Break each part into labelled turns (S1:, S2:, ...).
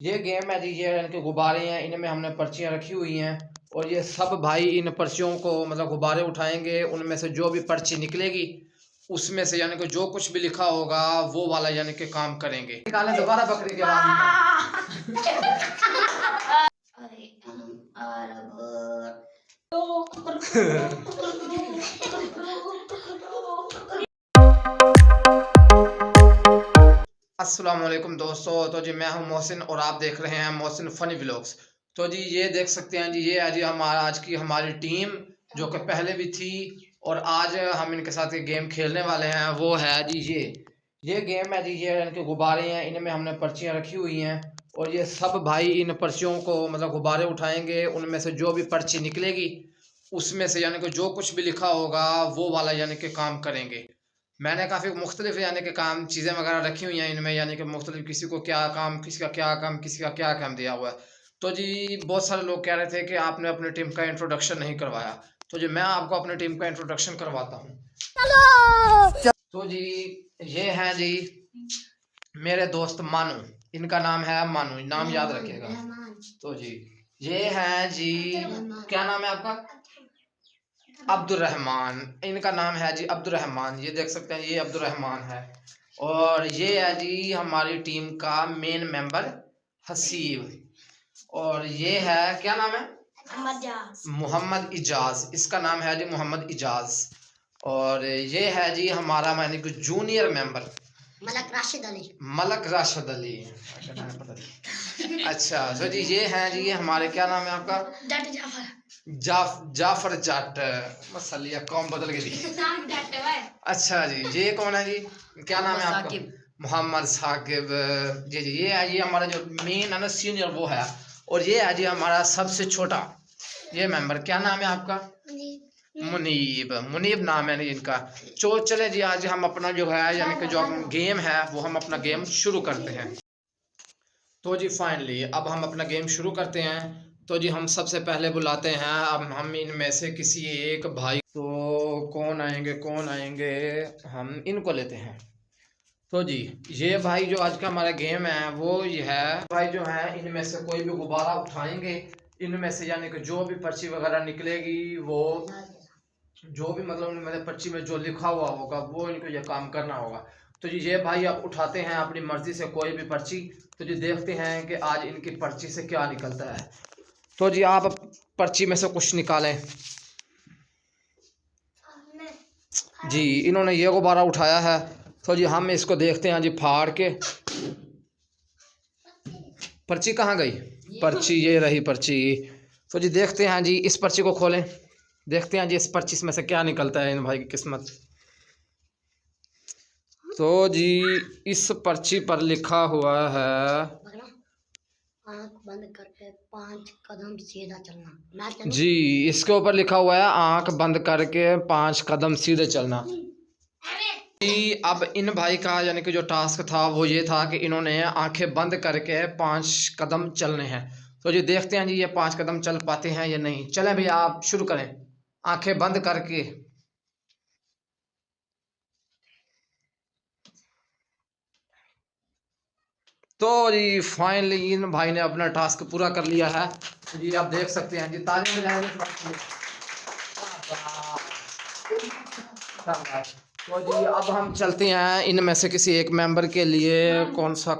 S1: ये गेम है जी, ये इनके गुब्बारे हैं, इनमें हमने पर्चियां रखी हुई हैं और ये सब भाई इन पर्चियों को मतलब गुब्बारे उठाएंगे, उनमें से जो भी पर्ची निकलेगी उसमें से यानी कि जो कुछ भी लिखा होगा वो वाला यानी कि काम करेंगे। निकालें दोबारा बकरी के अस्सलाम वालेकुम दोस्तों। तो जी मैं हूं मोहसिन और आप देख रहे हैं मोहसिन फनी व्लॉग्स। तो जी ये देख सकते हैं जी, ये है जी हमारा आज की हमारी टीम जो कि पहले भी थी और आज हम इनके साथ ये गेम खेलने वाले हैं। वो है जी ये गेम है जी, ये इनके गुब्बारे हैं, इनमें हमने पर्चियां रखी हुई हैं और ये सब भाई इन पर्चियों को मतलब गुब्बारे उठाएंगे, उनमें से जो भी पर्ची निकलेगी उसमें से यानी कि जो कुछ भी लिखा होगा वो वाला यानी कि काम करेंगे। मैंने काफ़ी मुख्तलिफ यानी कि काम चीज़ें वगैरह रखी हुई हैं इनमें, यानी कि मुख्तलिफ किसी को क्या काम, किसी का क्या काम, किसी का क्या काम दिया हुआ है। तो जी बहुत सारे लोग कह रहे थे कि आपने अपनी टीम का इंट्रोडक्शन नहीं करवाया, तो जी मैं आपको अपनी टीम का इंट्रोडक्शन करवाता हूँ। तो जी ये हैं जी मेरे दोस्त मानू, इनका नाम है मानू, नाम याद रखिएगा। तो जी ये हैं जी, क्या नाम है आपका? अब्दुर्रहमान, इनका नाम है जी अब्दुर्रहमान। ये देख सकते हैं ये अब्दुर्रहमान है और ये है जी हमारी टीम का मेन मेंबर हसीब। और ये है, क्या नाम है? मोहम्मद इजाज, इसका नाम है जी मोहम्मद इजाज। और ये है जी हमारा यानी कि जूनियर मेंबर
S2: मलक राशिद अली।
S1: मलक राशिद अली, अच्छा। तो जी ये हैं जी, ये हमारे, क्या नाम है आपका?
S2: जट जाफर।
S1: जाफर जट, मसलिया कौम बदल गई। अच्छा जी, ये कौन है जी, क्या नाम है आपका? मोहम्मद साकिब। जी जी ये है जी हमारा जो मेन है ना सीनियर वो है। और ये है जी हमारा सबसे छोटा ये मेंबर, क्या नाम है आपका? मुनीब। मुनीब नाम है नहीं इनका। चले जी आज हम अपना जो है यानी कि जो गेम है वो हम अपना गेम शुरू करते हैं। तो जी फाइनली अब हम अपना गेम शुरू करते हैं। तो जी हम सबसे पहले बुलाते हैं, अब हम इनमें से किसी एक भाई, तो कौन आएंगे, हम इनको लेते हैं। तो जी ये भाई जो आज का हमारा गेम है वो ये है भाई, जो है इनमें से कोई भी गुब्बारा उठाएंगे, इनमें से यानी कि जो भी पर्ची वगैरह निकलेगी वो जो भी मतलब उनमें पर्ची में जो लिखा हुआ होगा वो इनको ये काम करना होगा। तो जी ये भाई आप उठाते हैं अपनी मर्जी से कोई भी पर्ची। तो जी देखते हैं कि आज इनकी पर्ची से क्या निकलता है। तो जी आप पर्ची में से कुछ निकालें। जी इन्होंने ये गुब्बारा उठाया है, तो जी हम इसको देखते हैं जी फाड़ के। पर्ची कहाँ गई? पर्ची ये रही पर्ची। तो जी देखते हैं जी, इस पर्ची को खोलें, देखते हैं जी इस पर्ची में से क्या निकलता है इन भाई की किस्मत। तो जी इस पर्ची पर लिखा हुआ है
S2: आंख बंद करके 5 कदम सीधा चलना।
S1: जी, इसके ऊपर लिखा हुआ है आंख बंद करके 5 कदम सीधे चलना। जी अब इन भाई का यानी कि जो टास्क था वो ये था कि इन्होंने आंखें बंद करके 5 कदम चलने हैं। तो जी देखते हैं जी ये 5 कदम चल पाते हैं या नहीं। चलें भैया आप शुरू करें आंखें बंद करके। तो जी फाइनली इन भाई ने अपना टास्क पूरा कर लिया है। तो जी आप देख सकते हैं जी, ताली बजाएंगे। तो जी अब हम चलते हैं इनमें से किसी एक मेंबर के लिए। कौन सा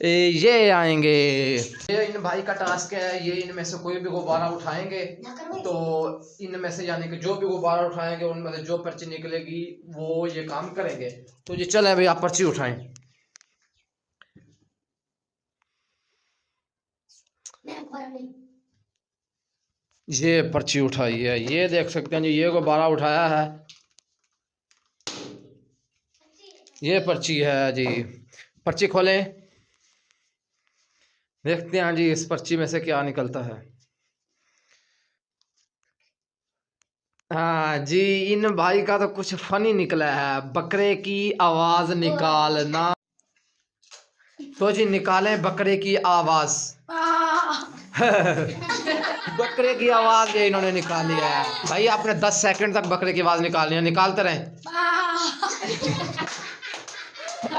S1: ये आएंगे। ये इन भाई का टास्क है, ये इनमें से कोई भी गुब्बारा उठाएंगे, तो इनमें से यानी कि जो भी गुब्बारा उठाएंगे उनमें से जो पर्ची निकलेगी वो ये काम करेंगे। तो जी चलें भाई आप पर्ची उठाएं। ये पर्ची उठाई है, ये देख सकते हैं जी ये गुब्बारा उठाया है, ये पर्ची है जी। पर्ची खोलें, देखते हैं जी इस पर्ची में से क्या निकलता है। हाँ जी इन भाई का तो कुछ फनी निकला है, बकरे की आवाज निकालना। तो जी निकालें बकरे की आवाज। बकरे की आवाज ये इन्होंने निकाल लिया है भाई। आपने 10 सेकंड तक बकरे की आवाज निकालनी है, निकालते रहें।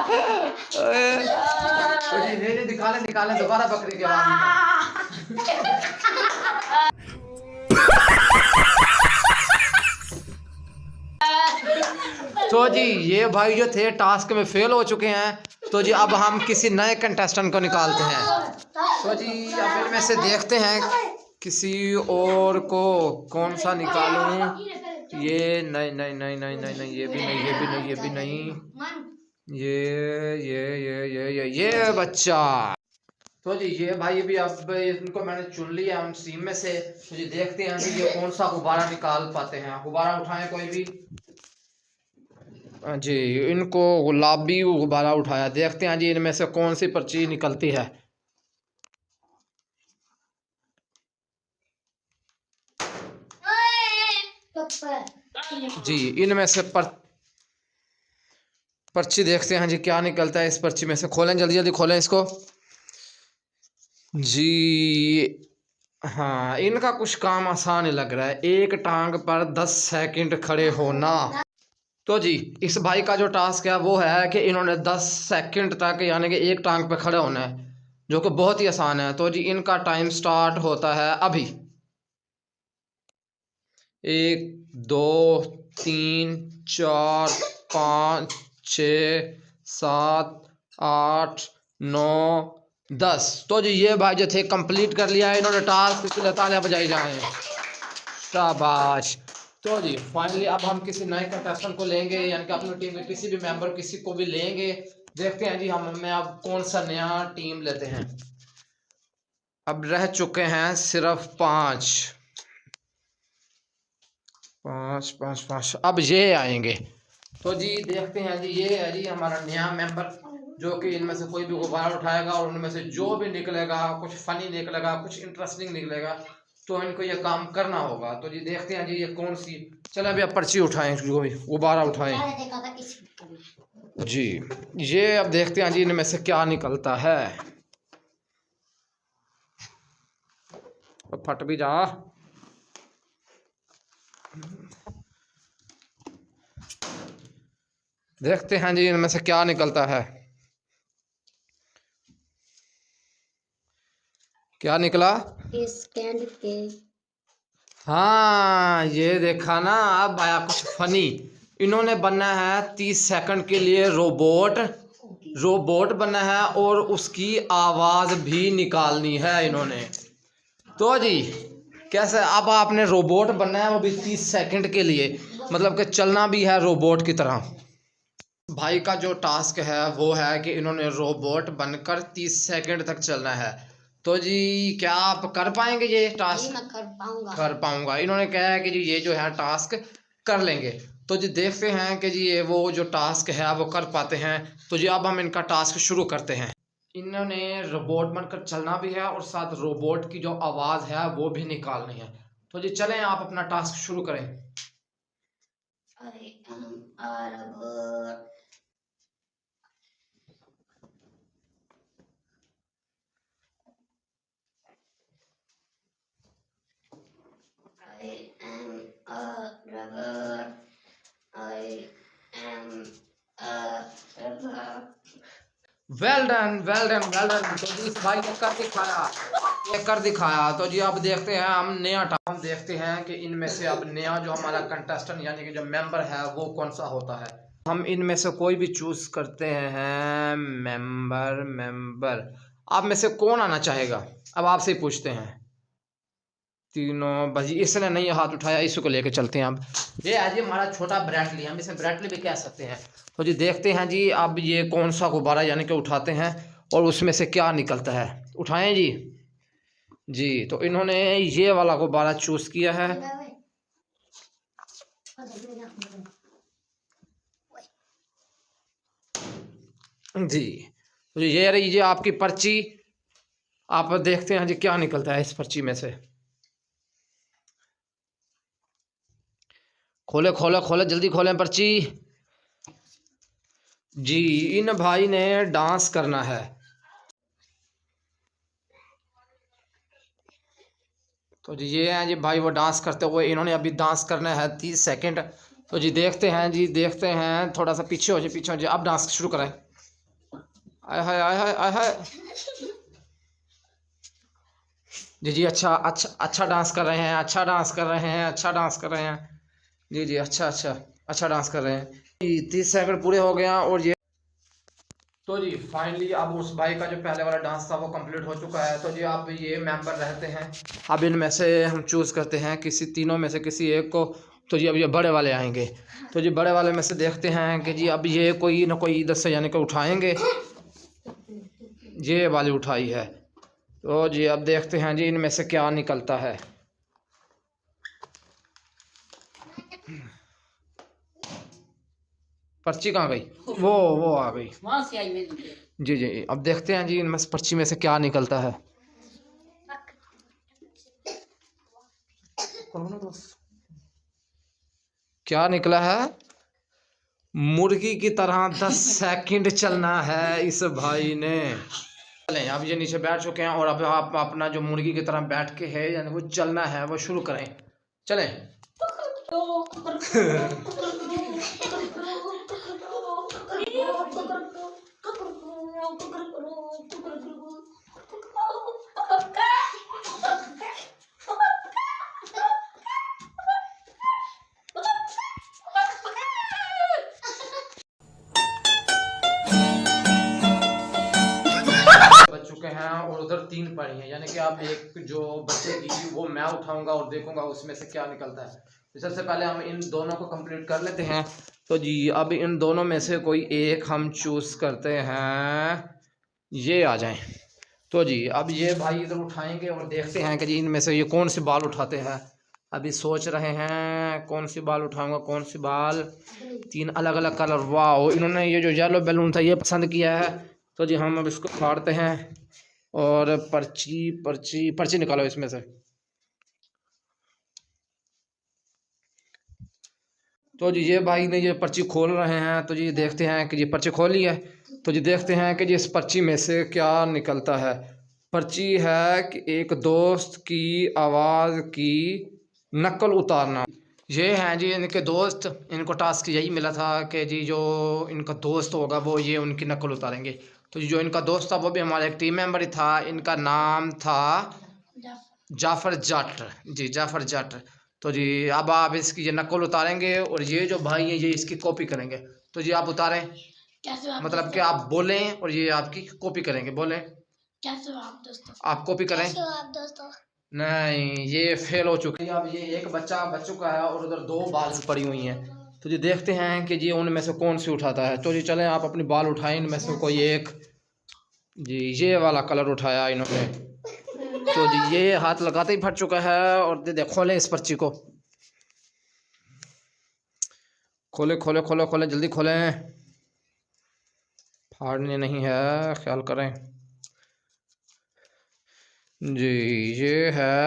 S1: तो जी नहीं निकालें दोबारा बकरी के आवाज। तो जी ये भाई जो थे टास्क में फेल हो चुके हैं। तो जी अब हम किसी नए कंटेस्टेंट को निकालते हैं। तो जी अब इनमें से देखते हैं किसी और को कौन सा निकालूं। ये नहीं, ये भी नहीं, ये बच्चा। तो जी ये भाई भी अब इनको मैंने चुन लिया उन सीम में से। तो जी देखते हैं कि ये कौन सा गुब्बारा निकाल पाते हैं। गुब्बारा उठाएं कोई भी। जी इनको गुलाबी गुब्बारा उठाया। देखते हैं जी इनमें से कौन सी पर्ची निकलती है। जी इनमें से पर्ची देखते हैं जी क्या निकलता है इस पर्ची में से। खोलें जल्दी खोलें इसको जी। हाँ इनका कुछ काम आसान ही लग रहा है। एक टांग पर 10 सेकंड खड़े होना। तो जी इस भाई का जो टास्क है वो है कि इन्होंने 10 सेकंड तक यानी कि एक टांग पे खड़े होना है, जो कि बहुत ही आसान है। तो जी इनका टाइम स्टार्ट होता है अभी। 1 2 3 4 5 6 7 8 9 10। तो जी ये भाई जो थे कंप्लीट कर लिया है इन्होंने टास्क। इसके लिए तालियां बजाई जाएं, शाबाश। तो जी फाइनली अब हम किसी नए कंटेस्टेंट को लेंगे, यानी कि अपनी टीम में किसी भी मेंबर किसी को भी लेंगे। देखते हैं जी हमें अब कौन सा नया टीम लेते हैं। अब रह चुके हैं सिर्फ 5। अब ये आएंगे। तो जी देखते हैं जी ये है जी हमारा नया मेंबर, जो कि इनमें से कोई भी गुब्बारा उठाएगा और उनमें से जो भी निकलेगा, कुछ फनी निकलेगा, कुछ इंटरेस्टिंग निकलेगा, तो इनको ये काम करना होगा। तो जी देखते हैं जी ये कौन सी। चलो अभी आप पर्ची उठाएं, जो भी गुब्बारा उठाएं जी। ये अब देखते हैं जी इनमें से क्या निकलता है। फट भी जा। देखते हैं जी इनमें से क्या निकलता है। क्या निकला?
S2: स्टैंड के।
S1: हाँ ये देखा ना, अब आया कुछ फनी। इन्होंने बनना है 30 सेकंड के लिए रोबोट बनना है और उसकी आवाज भी निकालनी है इन्होंने। तो जी कैसे अब आपने रोबोट बनना है, वो भी 30 सेकंड के लिए, मतलब कि चलना भी है रोबोट की तरह। भाई का जो टास्क है वो है कि इन्होंने रोबोट बनकर 30 सेकंड तक चलना है। तो जी क्या आप कर पाएंगे ये टास्क?
S2: मैं कर
S1: पाऊंगा। इन्होंने कहा है कि जी ये जो है टास्क कर लेंगे। तो जी देखते हैं कि जी ये वो जो टास्क है वो कर पाते हैं। तो जी अब हम इनका टास्क शुरू करते हैं। इन्होंने रोबोट बनकर चलना भी है और साथ रोबोट की जो आवाज़ है वो भी निकालनी है। तो जी चलें आप अपना टास्क शुरू करें। Well done. तो जी इस भाई ने कर दिखाया। तो जी अब देखते हैं हम देखते हैं कि इनमें से अब नया जो हमारा कंटेस्टेंट यानी कि जो मेंबर है वो कौन सा होता है। हम इनमें से कोई भी चूज करते हैं मेंबर। आप में से कौन आना चाहेगा? अब आपसे ही पूछते हैं। तीनों भाई इसने नहीं हाथ उठाया, इसी को लेके चलते हैं। अब ये आज हमारा छोटा ब्रैटली, हम इसे ब्रैटली भी कह सकते हैं। तो जी देखते हैं जी अब ये कौन सा गुब्बारा यानी कि उठाते हैं और उसमें से क्या निकलता है। उठाएं जी। जी तो इन्होंने ये वाला गुब्बारा चूज किया है जी। तो ये रही जी आपकी पर्ची। आप देखते हैं जी क्या निकलता है इस पर्ची में से। खोले जल्दी खोलें पर्ची जी। इन भाई ने डांस करना है। तो जी ये हैं जी भाई वो डांस करते हुए, इन्होंने अभी डांस करना है 30 सेकंड। तो जी देखते हैं थोड़ा सा पीछे हो जाए अब डांस शुरू करें। आय हाय आय हाय आय हाय। जी जी, अच्छा अच्छा अच्छा डांस कर रहे हैं, अच्छा डांस कर रहे हैं, अच्छा डांस कर रहे हैं। जी जी, अच्छा अच्छा अच्छा डांस कर रहे हैं। 30 सेकंड पूरे हो गया और ये तो जी फाइनली अब उस भाई का जो पहले वाला डांस था वो कंप्लीट हो चुका है। तो जी अब ये मेंबर रहते हैं, अब इनमें से हम चूज़ करते हैं किसी तीनों में से किसी एक को। तो जी अब ये बड़े वाले आएंगे। तो जी बड़े वाले में से देखते हैं कि जी अब ये कोई ना कोई इधर से यानी कि उठाएंगे। ये वाली उठाई है। तो जी अब देखते हैं जी इनमें से क्या निकलता है। पर्ची कहाँ गई? वो आ गई वहाँ से आई मेरी। जी जी, अब देखते हैं जी इनमें से पर्ची में से क्या निकलता है। क्या निकला है? मुर्गी की तरह 10 सेकंड चलना है इस भाई ने। चलें, अब ये नीचे बैठ चुके हैं और अब आप अपना जो मुर्गी की तरह बैठ के है यानी वो चलना है वो शुरू करें। चलें। बच चुके हैं और उधर 3 पड़ी हैं, यानी कि आप एक जो बचेगी वो मैं उठाऊंगा और देखूंगा उसमें से क्या निकलता है। तो सबसे पहले हम इन दोनों को कंप्लीट कर लेते हैं। तो जी अब इन दोनों में से कोई एक हम चूज करते हैं, ये आ जाएं। तो जी अब ये भाई इधर उठाएंगे और देखते हैं कि जी इनमें से ये कौन सी बाल उठाते हैं। अभी सोच रहे हैं कौन सी बाल उठाऊंगा, कौन सी बाल। 3 अलग अलग कलर, वाह इन्होंने ये जो येलो बैलून था ये पसंद किया है। तो जी हम अब इसको फाड़ते हैं और पर्ची पर्ची पर्ची निकालो इसमें से। तो जी ये भाई ने ये पर्ची खोल रहे हैं। तो जी देखते हैं कि जी पर्ची खोली है। तो जी देखते हैं कि जी इस पर्ची में से क्या निकलता है। पर्ची है कि एक दोस्त की आवाज़ की नकल उतारना। ये हैं जी इनके दोस्त, इनको टास्क यही मिला था कि जी जो इनका दोस्त होगा वो ये उनकी नकल उतारेंगे। तो जो इनका दोस्त था वो भी हमारा एक टीम मेंबर ही था, इनका नाम था जाफ़र जट। जी जाफ़र जट। तो जी अब आप इसकी ये नकल उतारेंगे और ये जो भाई हैं ये इसकी कॉपी करेंगे। तो जी आप उतारें, मतलब कि आप बोलें और ये आपकी कॉपी करेंगे। बोलें कैसे हो आप दोस्तों, आप कॉपी करें। कैसे हो आप दोस्तों? नहीं, ये फेल हो चुके हैं। अब ये एक बच्चा बच चुका है और उधर 2 बाल पड़ी हुई हैं। तो जी देखते हैं कि जी उनमें से कौन सी उठाता है। तो जी चलें आप अपनी बाल उठाएं इनमें से कोई एक। जी ये वाला कलर उठाया इन्होंने। तो जी ये हाथ लगाते ही फट चुका है और दे खोलें इस पर्ची को। खोले खोले खोले खोले जल्दी खोलें, फाड़ने नहीं है, ख्याल करें। जी ये है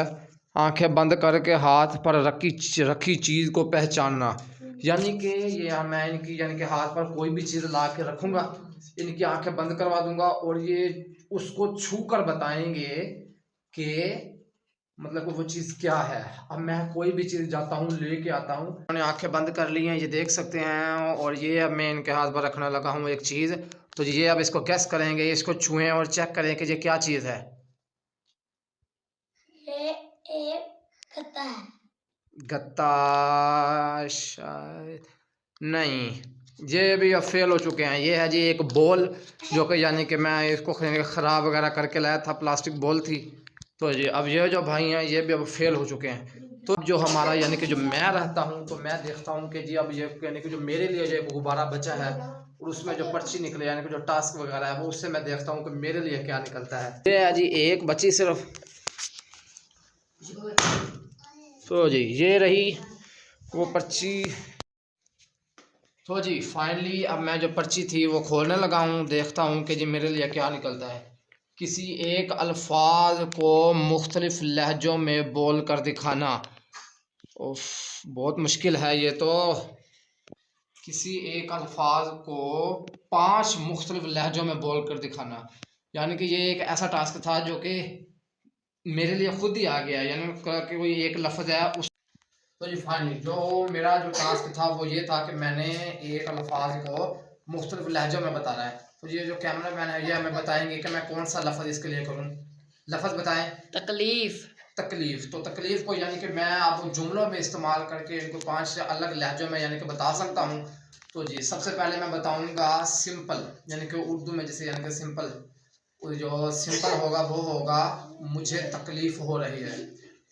S1: आंखें बंद करके हाथ पर रखी चीज़ को पहचानना। यानी कि ये मैं इनकी यानी कि हाथ पर कोई भी चीज़ ला के रखूँगा, इनकी आंखें बंद करवा दूंगा और ये उसको छू कर बताएंगे कि मतलब वो चीज़ क्या है। अब मैं कोई भी चीज़ जाता हूँ लेके आता हूँ, उन्होंने आंखें बंद कर ली हैं, ये देख सकते हैं। और ये अब मैं इनके हाथ पर रखने लगा हूँ एक चीज़। तो ये अब इसको गैस करेंगे, इसको छुएं और चेक करें कि ये क्या चीज़ है। ये एक गत्ता है। गत्ता शायद नहीं, ये भी अब फेल हो चुके हैं। ये है जी एक बॉल, जो कि यानी कि मैं इसको ख़राब वगैरह करके लाया था, प्लास्टिक बॉल थी। तो जी अब ये जो भाई हैं ये भी अब फेल हो चुके हैं। तो जो हमारा यानी कि जो मैं रहता हूँ तो मैं देखता हूँ कि जी अब ये यानी कि जो मेरे लिए जो एक गुब्बारा बचा है और उसमें जो पर्ची निकले यानी कि जो टास्क वगैरह है वो उससे मैं देखता हूँ कि मेरे लिए क्या निकलता है। ये है जी एक बची सिर्फ। तो जी ये रही वो पर्ची। तो जी फाइनली अब मैं जो पर्ची थी वो खोलने लगा हूँ, देखता हूँ कि जी मेरे लिए क्या निकलता है। किसी एक अल्फाज को मुख्तलिफ लहजों में बोल कर दिखाना। उफ, बहुत मुश्किल है ये तो। किसी एक अल्फाज को 5 मुख्तलिफ लहजों में बोल कर दिखाना, यानी कि ये एक ऐसा टास्क था जो कि मेरे लिए खुद ही आ गया, यानी कि कोई एक लफ्ज़ है उस। तो जी फाइनली जो मेरा जो टास्क था वो ये था कि मैंने एक अल्फाज को मुख्तलिफ लहजों में बताना है। तो ये जो कैमरा मैन है ये हमें बताएंगे कि मैं कौन सा लफ्ज़ इसके लिए करूँ। लफ्ज़ बताएं।
S3: तकलीफ।
S1: तकलीफ। तो तकलीफ को यानी कि मैं आप जुमलों में इस्तेमाल करके इनको 5 अलग लहजों में यानी कि बता सकता हूँ। तो जी सबसे पहले मैं बताऊँगा सिंपल, यानी कि उर्दू में जैसे यानी कि सिंपल, जो सिंपल होगा वो होगा मुझे तकलीफ हो रही है।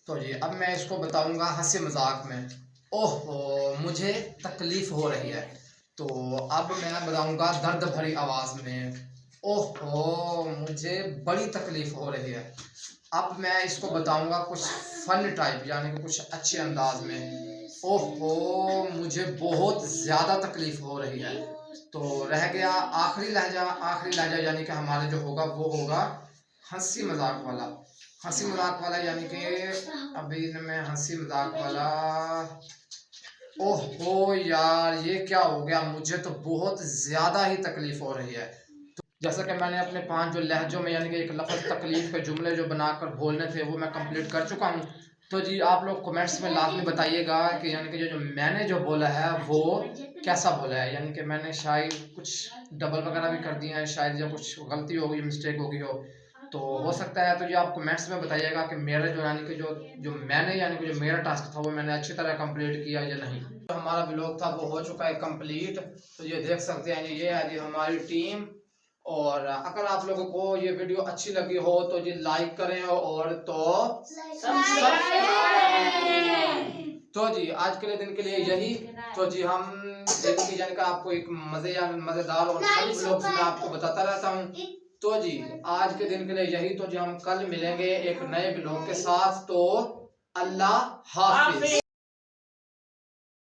S1: तो जी अब मैं इसको बताऊँगा हंसी मजाक में, ओहो मुझे तकलीफ हो रही है। तो अब मैं बताऊँगा दर्द भरी आवाज़ में, ओहो मुझे बड़ी तकलीफ हो रही है। अब मैं इसको बताऊंगा कुछ फन टाइप यानी कि कुछ अच्छे अंदाज में, ओहो मुझे बहुत ज़्यादा तकलीफ हो रही है। तो रह गया आखिरी लहजा यानी कि हमारा जो होगा वो होगा हंसी मजाक वाला। हंसी मजाक वाला यानी कि अभी मैं हंसी मजाक वाला, ओहो यार ये क्या हो गया, मुझे तो बहुत ज़्यादा ही तकलीफ हो रही है। जैसा कि मैंने अपने 5 जो लहजों में यानी कि एक लफ्ज़ तकलीफ के जुमले जो बनाकर बोलने थे वो मैं कंप्लीट कर चुका हूँ। तो जी आप लोग कमेंट्स में लाजमी बताइएगा कि यानी कि जो मैंने जो बोला है वो कैसा बोला है, यानी कि मैंने शायद कुछ डबल वगैरह भी कर दिए हैं, शायद या कुछ गलती हो गई, मिस्टेक हो गई हो तो हो सकता है। तो जी आप कमेंट्स में बताइएगा कि मेरा जो यानी कि जो मैंने यानी कि जो मेरा टास्क था वो मैंने अच्छी तरह कंप्लीट किया या नहीं। तो हमारा व्लॉग था वो हो चुका है कंप्लीट। तो ये देख सकते हैं ये है जी हमारी टीम। और अगर आप लोगों को ये वीडियो अच्छी लगी हो तो जी लाइक करें और तो जी आज के लिए दिन के लिए यही। तो जी हम देखिए यानी कि आपको एक मजेदार और फनी व्लॉग्स में आपको बताता रहता हूँ। तो जी आज के दिन के लिए यही। तो जी हम कल मिलेंगे एक नए व्लॉग के साथ। तो अल्लाह हाफिज।